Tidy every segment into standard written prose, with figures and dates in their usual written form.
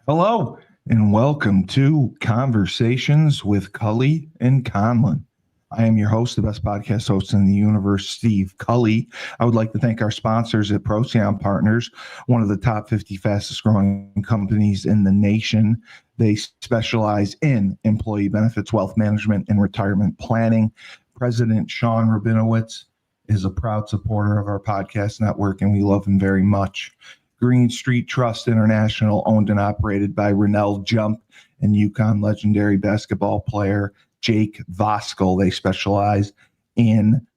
Hello, and welcome to Conversations with Cully and Conlon. I am your host, the best podcast host in the universe, Steve Cully. I would like to thank our sponsors at Procyon Partners, one of the top 50 fastest growing companies in the nation. They specialize in employee benefits, wealth management, and retirement planning. President Sean Rabinowitz is a proud supporter of our podcast network, and we love him very much. Green Street Trust International, owned and operated by Rennell Jump and UConn legendary basketball player Jake Voskuhl. They specialize in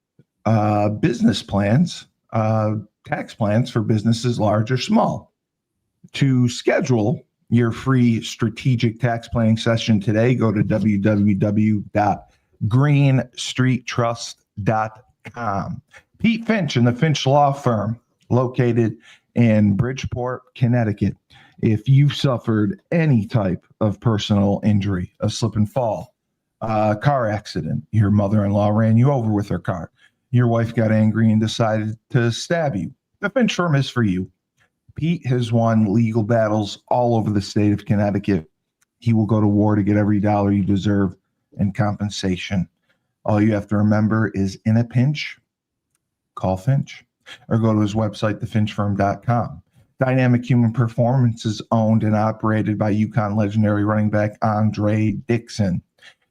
business plans, tax plans for businesses large or small. To schedule your free strategic tax planning session today, go to www.greenstreettrust.com. Pete Finch and the Finch Law Firm, located in Bridgeport, Connecticut. If you've suffered any type of personal injury, a slip and fall, a car accident, your mother-in-law ran you over with her car, your wife got angry and decided to stab you, the Finch firm is for you. Pete has won legal battles all over the state of Connecticut. He will go to war to get every dollar you deserve in compensation. All you have to remember is, in a pinch, call Finch, or go to his website, thefinchfirm.com. Dynamic Human Performance is owned and operated by UConn legendary running back Andre Dixon.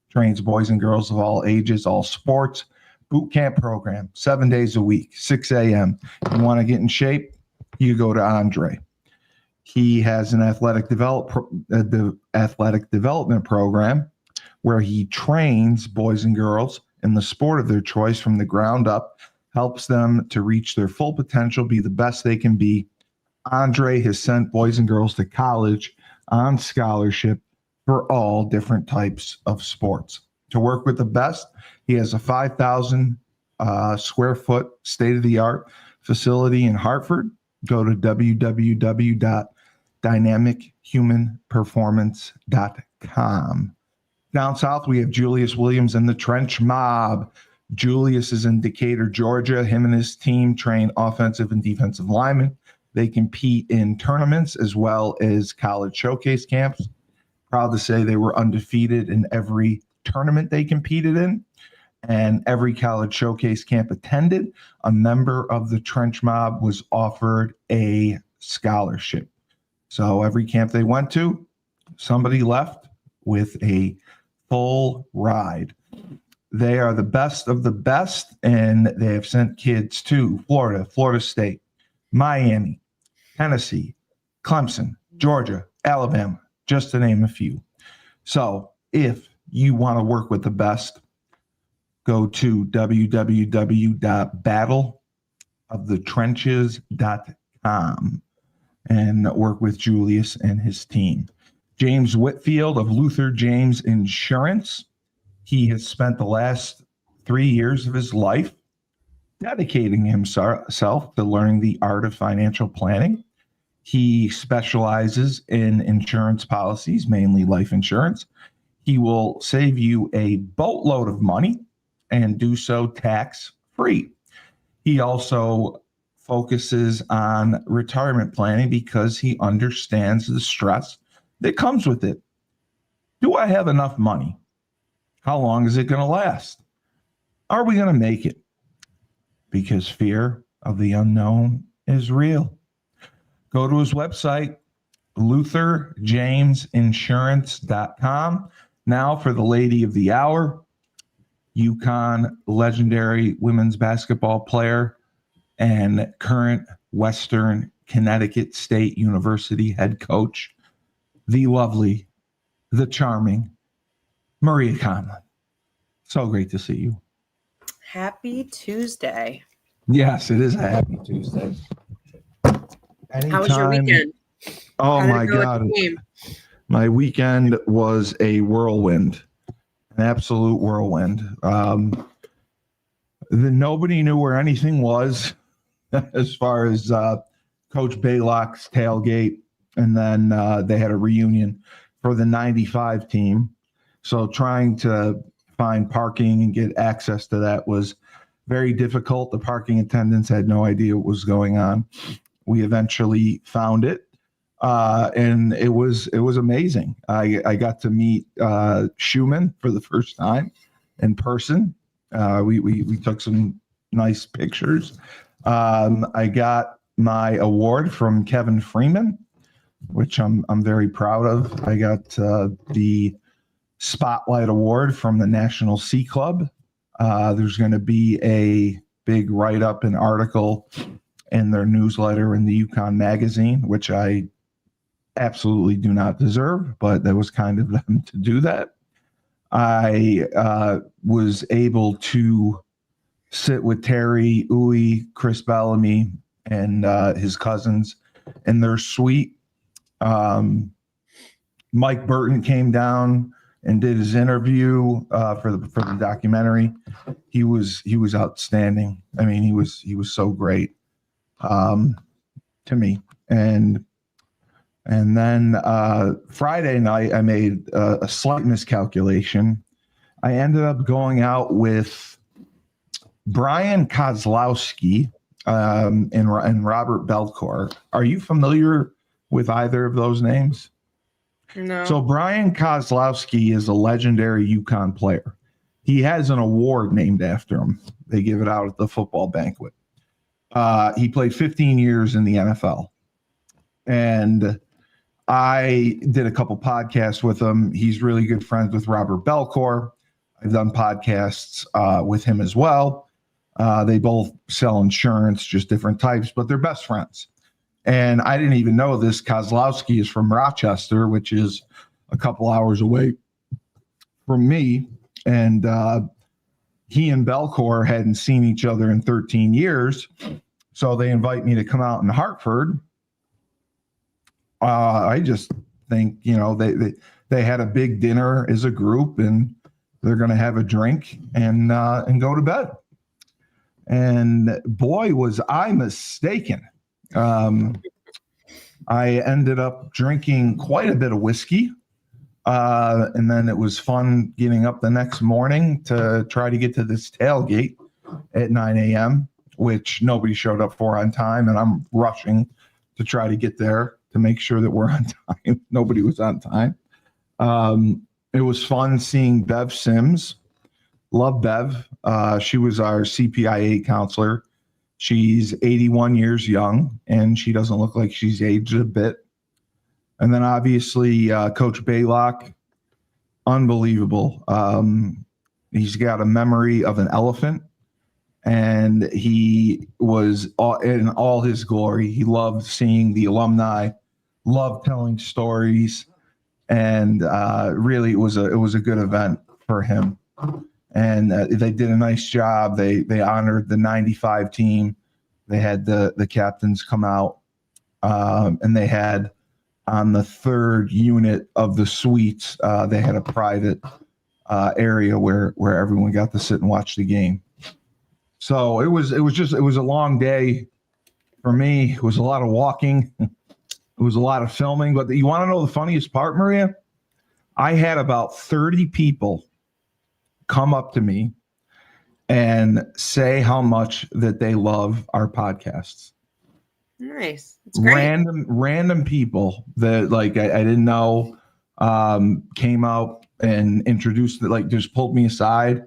Trains boys and girls of all ages, all sports. Boot camp program, 7 days a week, 6 a.m. You want to get in shape? You go to Andre. He has an athletic development program where he trains boys and girls in the sport of their choice from the ground up, helps them to reach their full potential, be the best they can be. Andre has sent boys and girls to college on scholarship for all different types of sports. To work with the best, he has a 5,000 square foot state-of-the-art facility in Hartford. Go to www.dynamichumanperformance.com. Down south, we have Julius Williams and the Trench Mob. Julius is in Decatur, Georgia. Him and his team train offensive and defensive linemen. They compete in tournaments as well as college showcase camps. Proud to say they were undefeated in every tournament they competed in, and every college showcase camp attended. A member of the Trench Mob was offered a scholarship. So every camp they went to, somebody left with a full ride. They are the best of the best, and they have sent kids to Florida, Florida State, Miami, Tennessee, Clemson, Georgia, Alabama, just to name a few. So if you want to work with the best, go to www.battleofthetrenches.com and work with Julius and his team. James Whitfield of Luther James Insurance. He has spent the last 3 years of his life dedicating himself to learning the art of financial planning. He specializes in insurance policies, mainly life insurance. He will save you a boatload of money and do so tax-free. He also focuses on retirement planning because he understands the stress that comes with it. Do I have enough money? How long is it going to last? Are we going to make it? Because fear of the unknown is real. Go to his website, lutherjamesinsurance.com. Now for the lady of the hour, UConn legendary women's basketball player and current Western Connecticut State University head coach, the lovely, the charming Maria Conlon. So great to see you. Happy Tuesday. Yes, it is a happy Tuesday. How was your weekend? Oh my God. My weekend was a whirlwind, an absolute whirlwind. Nobody knew where anything was as far as Coach Baylock's tailgate. And then they had a reunion for the 95 team. So trying to find parking and get access to that was very difficult. The parking attendants had no idea what was going on. We eventually found it. And it was amazing. I got to meet Schumann for the first time in person. We took some nice pictures. I got my award from Kevin Freeman, which I'm very proud of. I got the Spotlight Award from the National Sea Club. There's going to be a big write-up and article in their newsletter in the UConn magazine, which I absolutely do not deserve, but that was kind of them to do that. I was able to sit with Terry, Uwe, Chris Bellamy, and his cousins in their suite. Mike Burton came down and did his interview for the documentary. He was outstanding. I mean, he was so great to me. And then Friday night, I made a slight miscalculation. I ended up going out with Brian Kozlowski and Robert Belcourt. Are you familiar with either of those names? No. So Brian Kozlowski is a legendary UConn player. He has an award named after him. They give it out at the football banquet. He played 15 years in the NFL. And I did a couple podcasts with him. He's really good friends with Robert Belcourt. I've done podcasts with him as well. They both sell insurance, just different types, but they're best friends. And I didn't even know this. Kozlowski is from Rochester, which is a couple hours away from me. And he and Belcourt hadn't seen each other in 13 years. So they invite me to come out in Hartford. I just think, they had a big dinner as a group, and they're going to have a drink and go to bed. And boy, was I mistaken. I ended up drinking quite a bit of whiskey. And then it was fun getting up the next morning to try to get to this tailgate at 9 a.m., which nobody showed up for on time. And I'm rushing to try to get there to make sure that we're on time. Nobody was on time. It was fun seeing Bev Sims. Love Bev. She was our CPIA counselor. She's 81 years young, and she doesn't look like she's aged a bit. And then obviously Coach Baylock, unbelievable. He's got a memory of an elephant, and he was in all his glory. He loved seeing the alumni, loved telling stories, and really it was a good event for him. And they did a nice job. They honored the 95 team. They had the captains come out, and they had on the third unit of the suites, they had a private area where everyone got to sit and watch the game. So it was a long day for me. It was a lot of walking. It was a lot of filming. But you want to know the funniest part, Maria? I had about 30 people come up to me and say how much that they love our podcasts. Nice. That's great. Random people that I didn't know came out and introduced, just pulled me aside,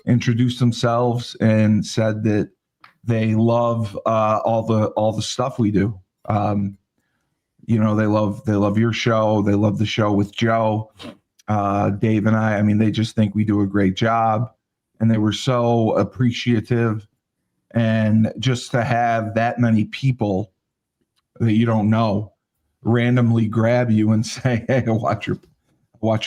introduced themselves, and said that they love all the stuff we do. They love your show. They love the show with Joe. Dave and I mean, they just think we do a great job, and they were so appreciative. And just to have that many people that you don't know randomly grab you and say, "Hey, I watch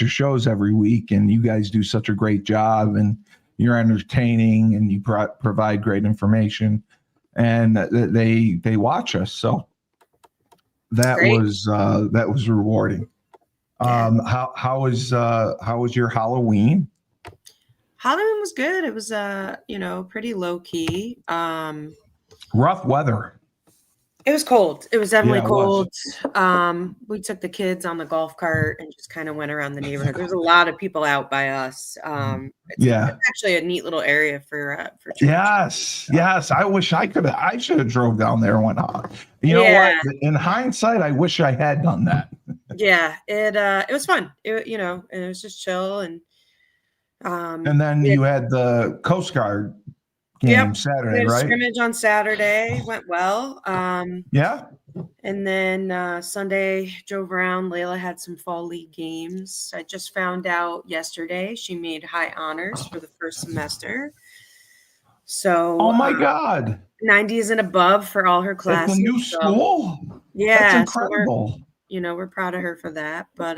your shows every week, and you guys do such a great job, and you're entertaining, and you provide great information," and they watch us. So that was rewarding. How was your Halloween? Halloween was good. It was pretty low key. Rough weather. It was cold. It was definitely Yeah, it was. cold. We took the kids on the golf cart and just kind of went around the neighborhood. There's a lot of people out by us. It's Yeah. actually a neat little area for trick or treat. Yes. Yes. I wish I should have drove down there and went on. You know what? Yeah, In hindsight, I wish I had done that. yeah. It was fun. And it was just chill And then we had, you had the Coast Guard yep. game We Saturday, had a right? scrimmage on Saturday. Went well. Yeah. And then Sunday drove around. Layla had some fall league games. I just found out yesterday she made high honors for the first semester. So Oh my God. 90s and above for all her At the classes. new So school. That's yeah, so incredible. we're proud of her for that. But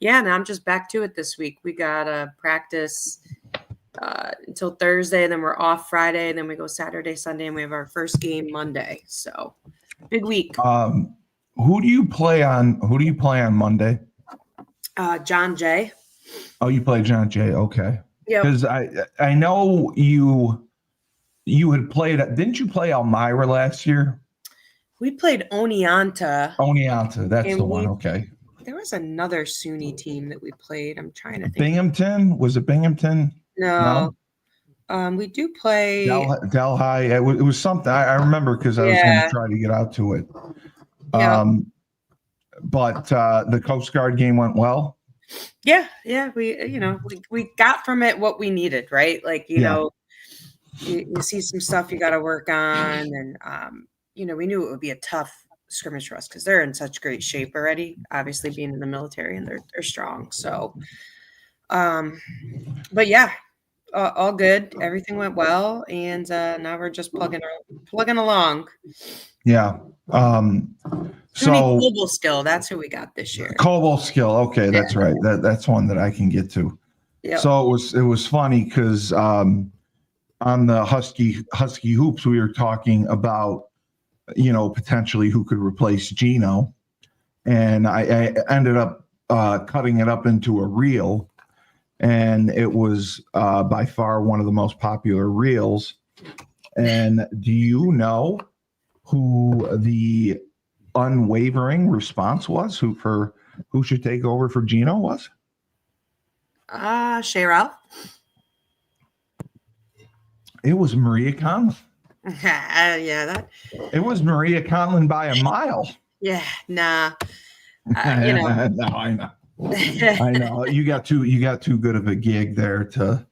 yeah, now I'm just back to it this week. We got a practice until Thursday, then we're off Friday, then we go Saturday, Sunday, and we have our first game Monday. So big week. Who do you play on? Who do you play on Monday? John Jay. Oh, you play John Jay. Okay. Yep. Because I know you had played. Didn't you play Elmira last year? We played Oneonta. Oneonta. That's the one. Okay. There was another SUNY team that we played. I'm trying to think. Binghamton? Was it Binghamton? No. We do play Delhi. It was something. I remember because I was going to try to get out to it. Yeah. But the Coast Guard game went well. Yeah. We got from it what we needed, right? Like, you see some stuff you got to work on. And, we knew it would be a tough scrimmage for us because they're in such great shape already, obviously being in the military, and they're strong. So, but yeah, all good. Everything went well. And now we're just plugging along. Yeah. So Global Skill, that's who we got this year. Global Skill. Okay, that's right. That's one that I can get to. Yep. So it was funny because on the Husky Hoops, we were talking about, potentially who could replace Gino. And I ended up cutting it up into a reel. And it was by far one of the most popular reels. And do you know who the unwavering response was? Who should take over for Gino was? Cheryl. It was Maria Conlon. It was Maria Conlon by a mile. Yeah, nah. No, I know. I know. You got too good of a gig there to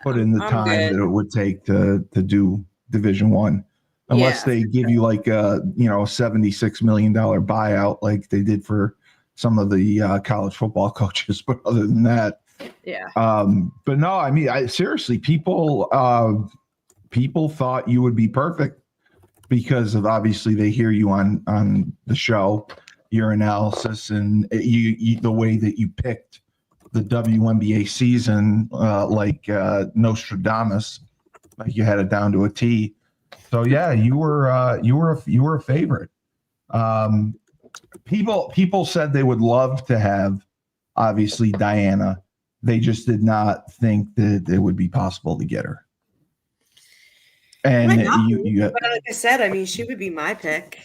put in the time that it would take to do Division I. Unless they give you like a $76 million buyout like they did for some of the college football coaches. But other than that, yeah. But no, I mean, seriously, people thought you would be perfect because of obviously they hear you on the show, your analysis, and you the way that you picked the WNBA season like Nostradamus, like you had it down to a T. So yeah, you were a favorite. People said they would love to have obviously Diana. They just did not think that it would be possible to get her. And but like I said, I mean, she would be my pick.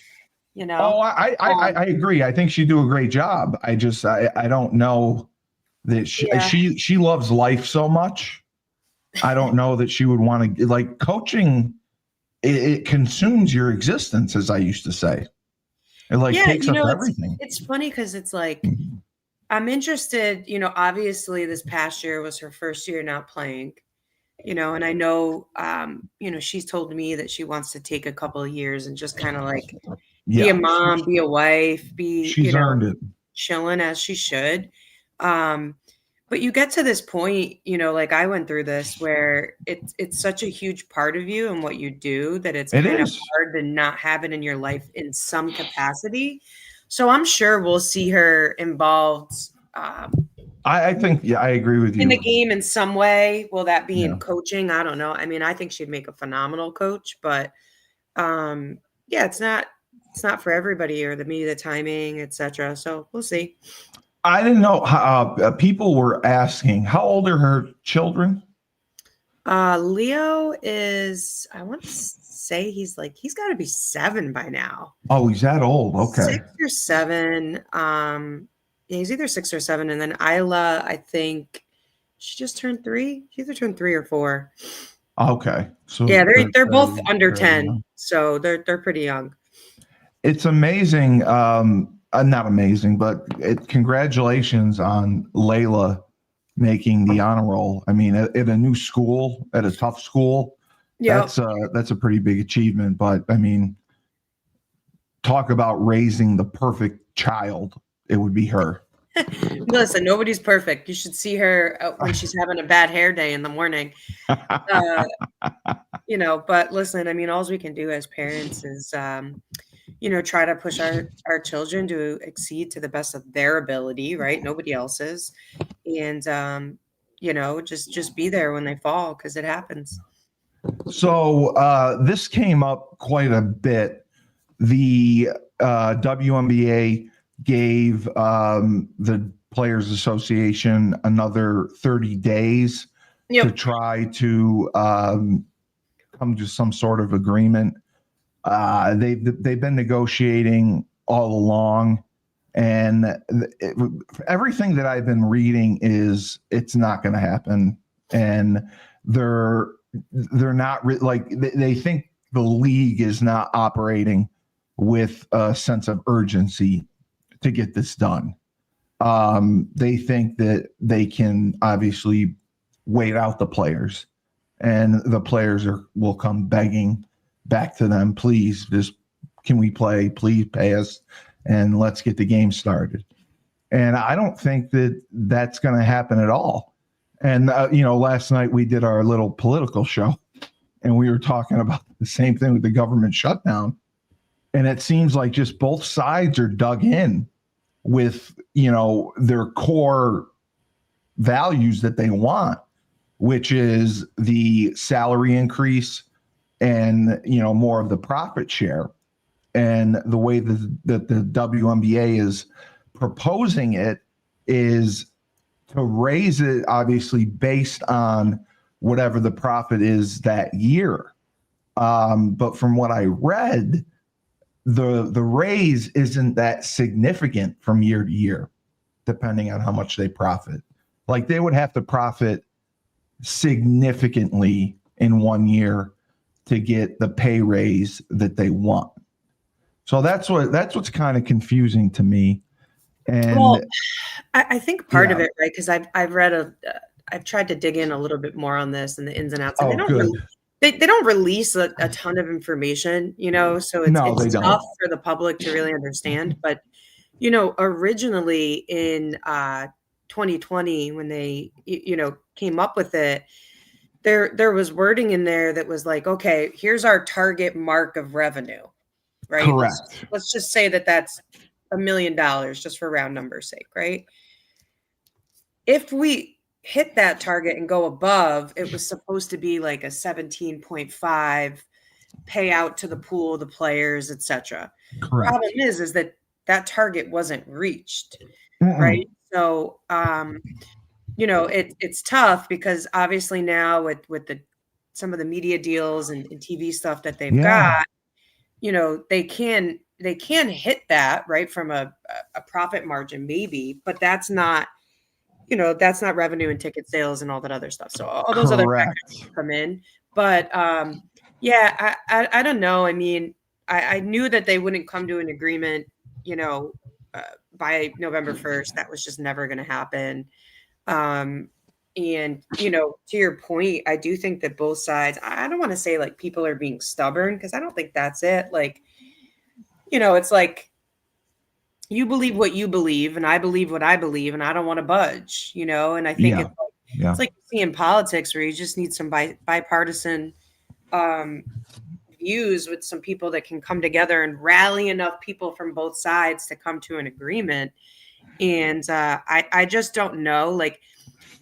Oh, I agree. I think she'd do a great job. I don't know that she loves life so much. I don't know that she would want to, like, coaching. It consumes your existence, as I used to say. It takes up everything. It's funny because it's like, I'm interested, obviously this past year was her first year not playing, and I know, she's told me that she wants to take a couple of years and just kind of like be a mom, be a wife, she's earned it, chilling as she should. But you get to this point, like I went through this where it's such a huge part of you and what you do that it's kind of hard to not have it in your life in some capacity. So I'm sure we'll see her involved. I think, I agree with you. In the game in some way. Will that be in coaching? I don't know. I mean, I think she'd make a phenomenal coach, but it's not for everybody, or the timing, etc. So we'll see. I didn't know how people were asking, how old are her children? Leo is, I want to say he's got to be 7 by now. Oh, he's that old. Okay. 6 or 7. Yeah, he's either 6 or 7. And then Isla, I think she just turned 3. She either turned 3 or 4. Okay. So Yeah, they're both under fairly 10. young. So they're pretty young. It's amazing. Not amazing, but congratulations on Layla making the honor roll. I mean, at a new school, at a tough school, Yeah. that's a pretty big achievement. But I mean, talk about raising the perfect child. It would be her. Listen, nobody's perfect. You should see her when she's having a bad hair day in the morning. But listen, I mean, all we can do as parents is, try to push our children to exceed to the best of their ability, right? Nobody else's. And, just be there when they fall, because it happens. So this came up quite a bit. The WNBA gave the Players Association another 30 days to try to come to some sort of agreement. They've been negotiating all along, and everything that I've been reading is it's not going to happen, and they're not they think the league is not operating with a sense of urgency to get this done. They think that they can obviously wait out the players, and the players will come begging back to them, please, just can we play? Please pay us, and let's get the game started. And I don't think that that's going to happen at all. And last night we did our little political show, and we were talking about the same thing with the government shutdown. And it seems like just both sides are dug in with, their core values that they want, which is the salary increase and, more of the profit share. And the way that the WNBA is proposing it is to raise it, obviously, based on whatever the profit is that year. But from what I read, the raise isn't that significant from year to year, depending on how much they profit. Like they would have to profit significantly in 1 year to get the pay raise that they want. So that's what's kind of confusing to me. And I think part of it, right? Because I've read I've tried to dig in a little bit more on this and the ins and outs. And they don't release a ton of information, so it's tough for the public to really understand. But, originally in 2020, when they, came up with it, there was wording in there that was like, okay, here's our target mark of revenue, right? Correct. Let's just say that's $1 million, just for round numbers sake, right? If we hit that target and go above, it was supposed to be like a 17.5 payout to the pool, the players, etc. Correct. Problem is that target wasn't reached, right? So, it's tough because obviously now with some of the media deals and TV stuff that they've got, they can hit that, right, from a profit margin maybe, but that's not revenue and ticket sales and all that other stuff. So all those other factors come in. But I don't know. I mean, I knew that they wouldn't come to an agreement, by November 1st. That was just never going to happen. And, to your point, I do think that both sides, I don't want to say like people are being stubborn, because I don't think that's it. Like, it's like, you believe what you believe and I believe what I believe, and I don't want to budge, and I think it's like you see in politics where you just need some bipartisan views with some people that can come together and rally enough people from both sides to come to an agreement. And I just don't know. Like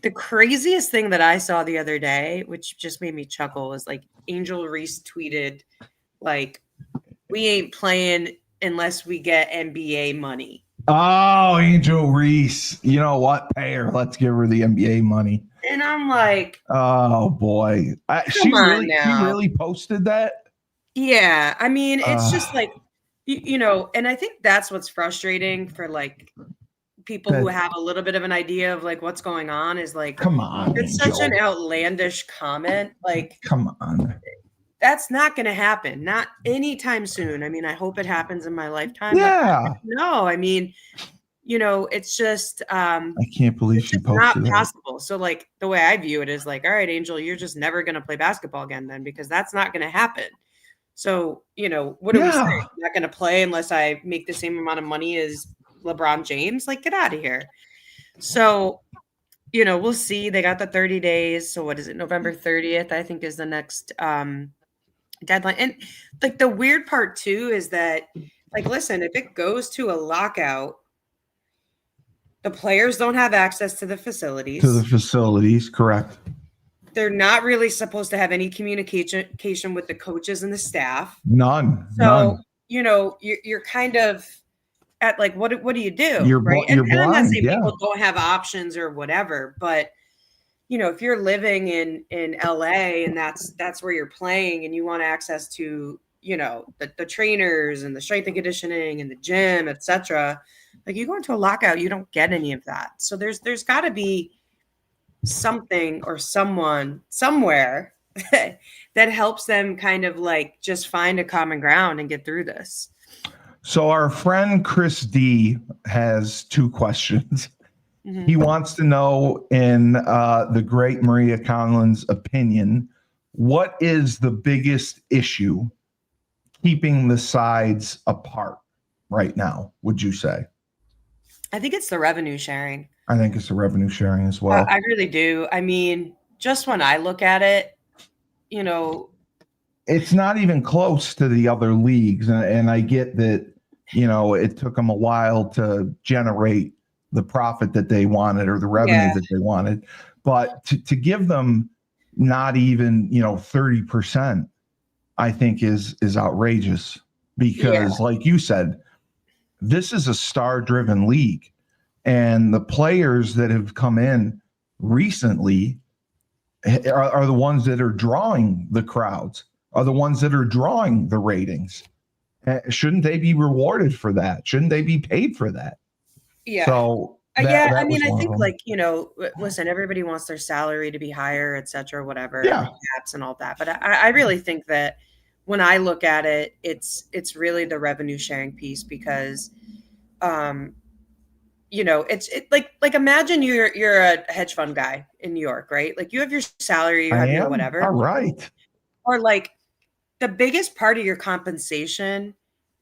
the craziest thing that I saw the other day, which just made me chuckle, was like Angel Reese tweeted, like, we ain't playing unless we get NBA money. Oh, Angel Reese. You know what? Pay her. Let's give her the NBA money. And I'm like, oh boy, come on she now. really posted that. Yeah, I mean, it's just like, you know, and I think that's what's frustrating for like people who have a little bit of an idea of like what's going on is like, Come on, it's such Angel. an outlandish comment. Like, Come on. that's not going to happen. Not anytime soon. I mean, I hope it happens in my lifetime. But Yeah. no, I mean, you know, it's just I can't believe it's she just not posted that. possible. So like the way I view it is like, all right, Angel, you're just never going to play basketball again then because that's not going to happen. So, you know, what do we say? Yeah. I'm not going to play unless I make the same amount of money as LeBron James. Like, get out of here. So, you know, we'll see. They got the 30 days. So what is it? November 30th, I think is the next deadline. And like the weird part too is that like listen, if it goes to a lockout, the players don't have access to the facilities. To the facilities, correct. They're not really supposed to have any communication with the coaches and the staff. None. So, None. you know, you're kind of at like what do you do? You're right. you're And I'm not blind. saying Yeah. people don't have options or whatever, but you know, if you're living in LA and that's where you're playing and you want access to, you know, the trainers and the strength and conditioning and the gym, etc., like you go into a lockout, you don't get any of that. So there's got to be something or someone somewhere that helps them kind of like just find a common ground and get through this. So our friend Chris D has two questions. Mm-hmm. He wants to know, in the great Maria Conlon's opinion, what is the biggest issue keeping the sides apart right now, would you say? I think it's the revenue sharing. I think it's the revenue sharing as well. I really do. I mean, just when I look at it, you know, it's not even close to the other leagues. And I get that, you know, it took them a while to generate the profit that they wanted or the revenue that they wanted. But to give them not even, you know, 30%, I think is outrageous because like you said, this is a star-driven league. And the players that have come in recently are the ones that are drawing the crowds, are the ones that are drawing the ratings. Shouldn't they be rewarded for that? Shouldn't they be paid for that? Yeah. So that I mean, I think like, you know, listen, everybody wants their salary to be higher, et cetera, whatever, and caps and all that. But I really think that when I look at it, it's really the revenue sharing piece because, you know, it's like imagine you're a hedge fund guy in New York, right? Like you have your salary, you have your whatever. All right. Or like the biggest part of your compensation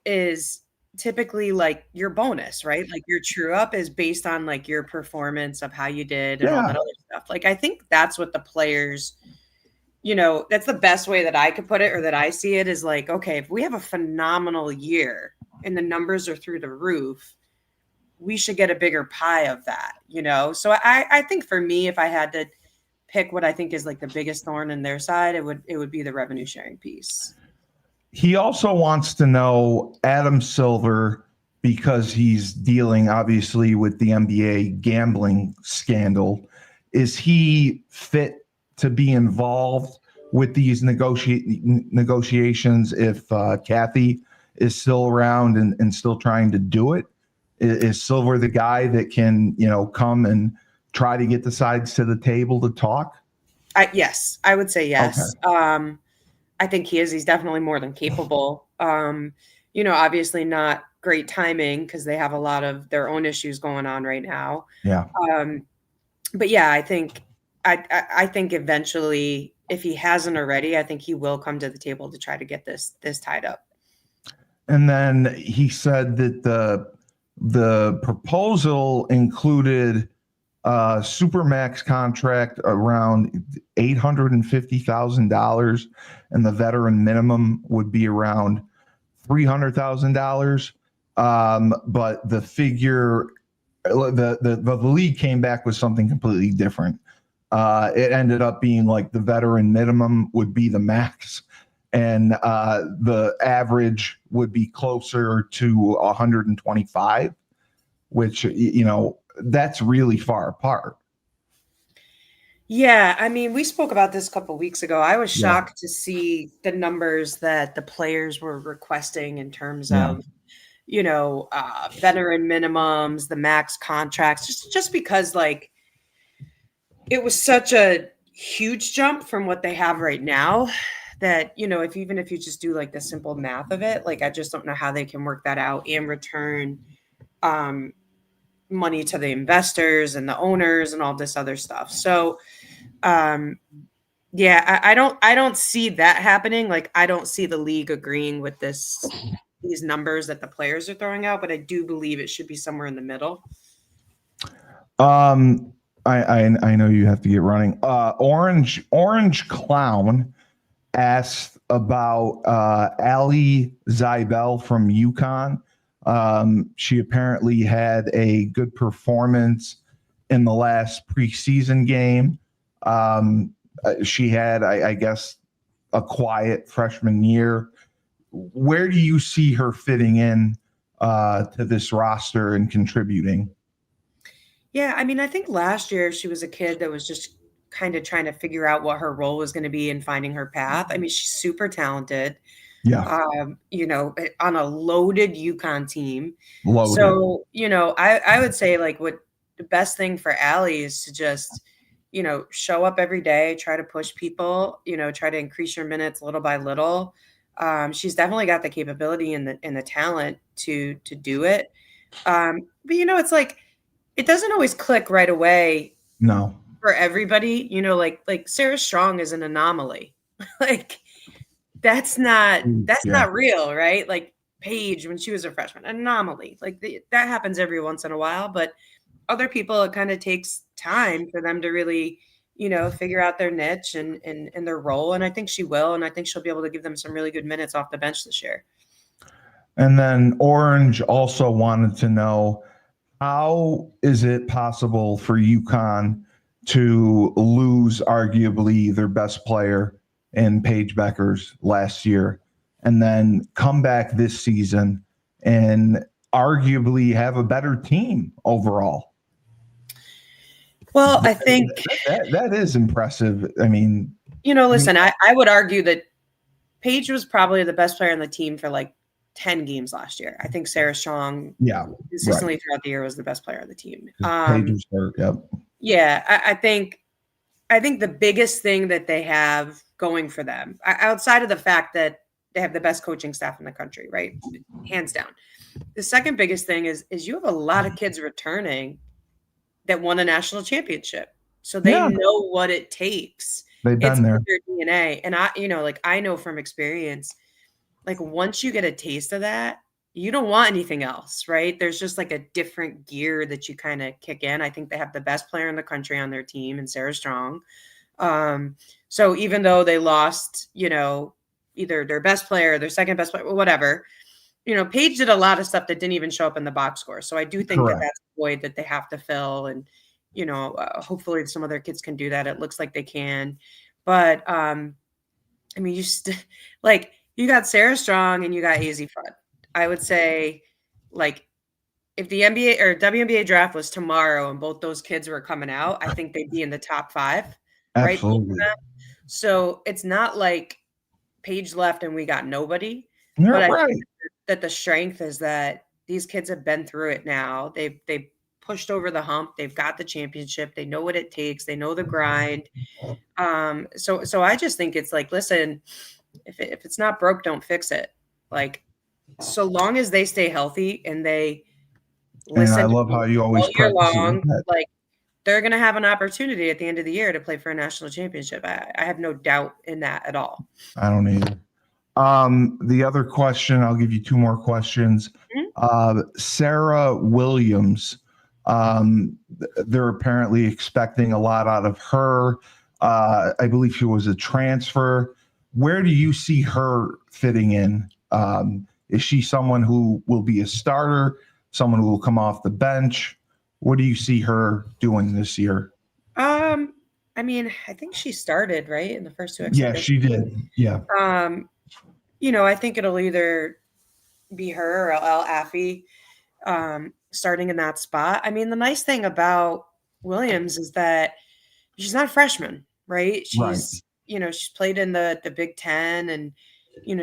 is typically like your bonus, right? Like your true up is based on like your performance of how you did and all that other stuff. Like I think that's what the players, you know, that's the best way that I could put it or that I see it is like, okay, if we have a phenomenal year and the numbers are through the roof, we should get a bigger pie of that, you know? So I think for me, if I had to pick what I think is like the biggest thorn in their side, it would be the revenue sharing piece. He also wants to know Adam Silver, because he's dealing obviously with the NBA gambling scandal. Is he fit to be involved with these negotiations if Cathy is still around and still trying to do it? Is Silver the guy that can, you know, come and try to get the sides to the table to talk? Yes, I would say yes. Okay. I think he is. He's definitely more than capable. You know, obviously not great timing because they have a lot of their own issues going on right now. Yeah. But yeah, I think eventually, if he hasn't already, I think he will come to the table to try to get this tied up. And then he said that the proposal included a supermax contract around $850,000, and the veteran minimum would be around $300,000. But the figure, the league came back with something completely different. It ended up being like the veteran minimum would be the max, and the average would be closer to 125, which, you know, that's really far apart. Yeah, I mean, we spoke about this a couple weeks ago. I was Yeah, shocked to see the numbers that the players were requesting in terms yeah. of, veteran minimums, the max contracts, just because like it was such a huge jump from what they have right now that, if even if you just do like the simple math of it, like I just don't know how they can work that out and return um money to the investors and the owners and all this other stuff. So um yeah, I don't see that happening. Like I don't see the league agreeing with these numbers that the players are throwing out, but I do believe it should be somewhere in the middle. Um, I know you have to get running. Orange Clown asked about Ali Zybel from UConn. She apparently had a good performance in the last preseason game. She had, I guess, a quiet freshman year. Where do you see her fitting in to this roster and contributing? Yeah, I mean, I think last year she was a kid that was just kind of trying to figure out what her role was going to be in finding her path. I mean, she's super talented. Yeah, On a loaded UConn team. loaded. So, I would say like what the best thing for Allie is to just, show up every day, try to push people, try to increase your minutes little by little. She's definitely got the capability and the talent to do it. But it's like it doesn't always click right away No. for everybody, like Sarah Strong is an anomaly. Like that's not that's Yeah. not real, right? Like Paige when she was a freshman, anomaly. Like that happens every once in a while, but other people it kind of takes time for them to really, figure out their niche and their role. And I think she will, and I think she'll be able to give them some really good minutes off the bench this year. And then Orange also wanted to know, how is it possible for UConn to lose arguably their best player in Paige Beckers last year and then come back this season and arguably have a better team overall? Well, I think, That is impressive. I mean, listen, I would argue that Paige was probably the best player on the team for like 10 games last year. I think Sarah Strong yeah, consistently right. throughout the year was the best player on the team. Paige was hurt. Yep. Yeah, I think the biggest thing that they have going for them, outside of the fact that they have the best coaching staff in the country, right? Hands down. The second biggest thing is you have a lot of kids returning that won a national championship. So they Yeah, know what it takes. they've It's been there. in their DNA. And like I know from experience, like once you get a taste of that, you don't want anything else, right? There's just like a different gear that you kind of kick in. I think they have the best player in the country on their team and Sarah Strong. So even though they lost, either their best player, their second best player, whatever, Paige did a lot of stuff that didn't even show up in the box score. So I do think that Correct. that's a void that they have to fill. And, hopefully some other kids can do that. It looks like they can. But, I mean, like, you got Sarah Strong and you got AZ Front. I would say, like, if the NBA or WNBA draft was tomorrow and both those kids were coming out, I think they'd be in the top 5, right? Absolutely. So it's not like Paige left and we got nobody, You're but I think right. that the strength is that these kids have been through it now. They've pushed over the hump. They've got the championship. They know what it takes. They know the grind. So I just think it's like, listen, if it's not broke, don't fix it. Like, so long as they stay healthy and they And I listen to love how you always all year preface it with long, that. like they're going to have an opportunity at the end of the year to play for a national championship. I have no doubt in that at all. I don't either. The other question, I'll give you two more questions. Mhm. Sarah Williams, they're apparently expecting a lot out of her. I believe she was a transfer. Where do you see her fitting in? Is she someone who will be a starter, someone who will come off the bench? What do you see her doing this year? I mean, I think she started right in the first 2 Yeah, exhibitions. she did. Yeah. I think it'll either be her or El Affy starting in that spot. I mean, the nice thing about Williams is that she's not a freshman, right? Right. She's played in the Big Ten, and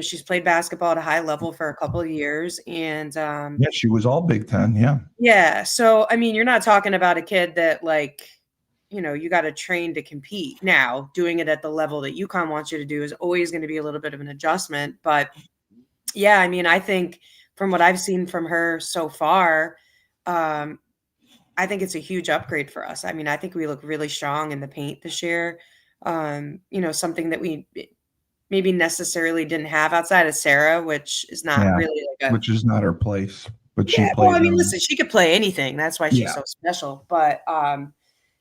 she's played basketball at a high level for a couple of years, and Yeah, she was all Big Ten. Yeah. yeah. So I mean, you're not talking about a kid that like, you got to train to compete. Now, doing it at the level that UConn wants you to do is always going to be a little bit of an adjustment, but yeah, I mean, I think from what I've seen from her so far, I think it's a huge upgrade for us. I mean, I think we look really strong in the paint this year. Something that we maybe necessarily didn't have outside of Sarah, which is not Yeah. really like a Which is not her place, but she yeah. Well, played. I mean, listen, she could play anything. That's why she's Yeah. so special. But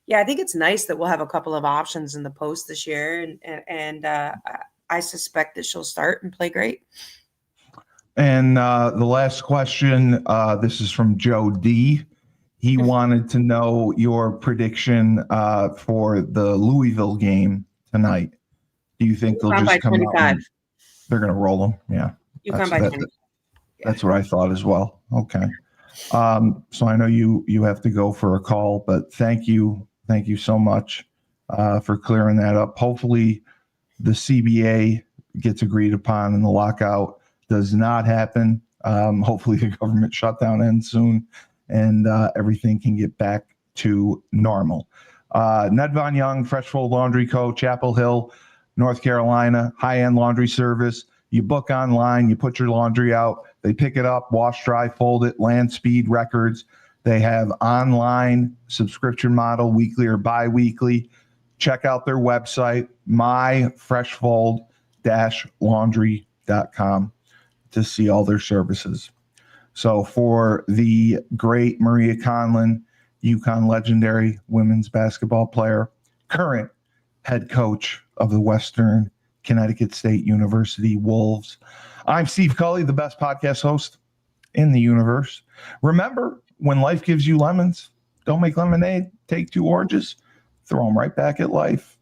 yeah, I think it's nice that we'll have a couple of options in the post this year, and I suspect that she'll start and play great. And the last question, this is from Joe D. He wanted to know your prediction for the Louisville game tonight. Do you think they'll UConn by just come 25. out and they're going to roll them? Yeah. UConn by 25. That's what I thought as well. Okay. So I know you have to go for a call, but thank you so much for clearing that up. Hopefully the CBA gets agreed upon and the lockout does not happen. Hopefully the government shutdown ends soon and everything can get back to normal. Ned Von Young, Fresh Fold Laundry Co., Chapel Hill, North Carolina, high-end laundry service. You book online, you put your laundry out, they pick it up, wash, dry, fold it, land speed records. They have online subscription model, weekly or bi-weekly. Check out their website, myfreshfold-laundry.com, to see all their services. So for the great Maria Conlon, UConn legendary women's basketball player, current head coach of the Western Connecticut State University Wolves, I'm Steve Cully, the best podcast host in the universe. Remember, when life gives you lemons, don't make lemonade. Take 2 oranges, throw them right back at life.